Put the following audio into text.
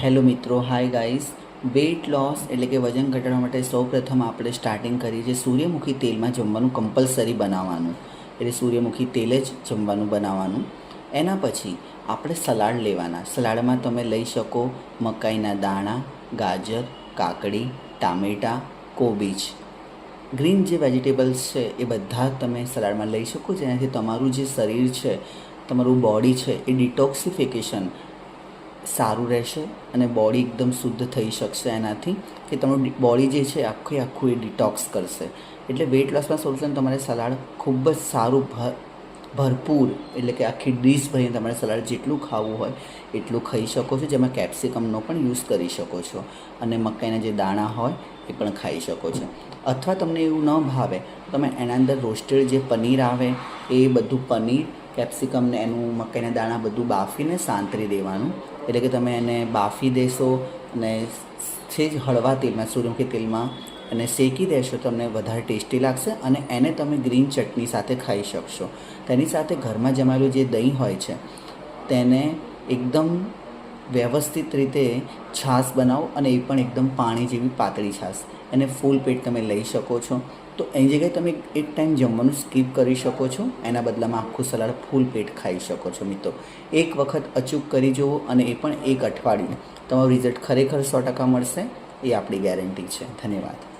Hello મિત્રો, hi guys. Weight loss એટલે કે વજન ઘટાડવા માટે સૌપ્રથમ આપણે સ્ટાર્ટિંગ કરીએ છીએ સૂર્યમુખી તેલમાં જમવાનું કમ્પલસરી બનાવવાનું. એટલે સૂર્યમુખી તેલ જ જમવાનું બનાવવાનું. એના પછી આપણે સલાડ લેવાના. સલાડમાં તમે લઈ શકો મકાઈના દાણા, ગાજર, કાકડી, ટામેટાં, કોબીજ. ગ્રીન જે વેજીટેબલ્સ છે એ બધા તમે સલાડમાં લઈ શકો, જેનાથી તમારું જે શરીર છે, તમારું બોડી છે એ ડિટોક્સિફિકેશન સારું રહેશે અને બોડી એકદમ શુદ્ધ થઈ શકશે એનાથી કે તમારું બોડી જે છે આખું એ ડિટોક્સ કરશે. એટલે વેઇટ લોસમાં સોલ્યુશન તમારે સલાડ ખૂબ જ સારું ભરપૂર એટલે કે આખી ડીશ ભરીને તમારે સલાડ જેટલું ખાવું હોય એટલું ખાઈ શકો છો, જેમાં કેપ્સિકમનો પણ યુઝ કરી શકો છો અને મકાઈના જે દાણા હોય એ પણ ખાઈ શકો છો. અથવા તમને એવું ન ભાવે તમે એના અંદર રોસ્ટેડ જે પનીર આવે એ બધું પનીર, કેપ્સિકમને એનું મકાઈના દાણા બધું બાફીને સાંતરી દેવાનું. એટલે કે તમે એને બાફી દેશો અને સેજ હળવા તેલમાં, સૂર્યમુખી તેલમાં અને શેકી દેશો તો તમને વધારે ટેસ્ટી લાગશે અને એને તમે ગ્રીન ચટણી સાથે ખાઈ શકશો. તેની સાથે ઘરમાં જમાયેલું જે દહીં હોય છે તેને એકદમ વ્યવસ્થિત રીતે છાશ બનાવો અને એ પણ એકદમ પાણી જેવી પાતળી છાશ. એને ફૂલ પેટ તમે લઈ શકો છો. તો એની જગ્યાએ તમે એક ટાઈમ જમવાનું સ્કીપ કરી શકો છો, એના બદલામાં આખું સલાડ ફૂલ પેટ ખાઈ શકો છો. મિત્રો, એક વખત અચૂક કરી જુઓ અને એ પણ એક અઠવાડિયું, તમારું રિઝલ્ટ ખરેખર 100% મળશે, એ આપણી ગેરંટી છે. ધન્યવાદ.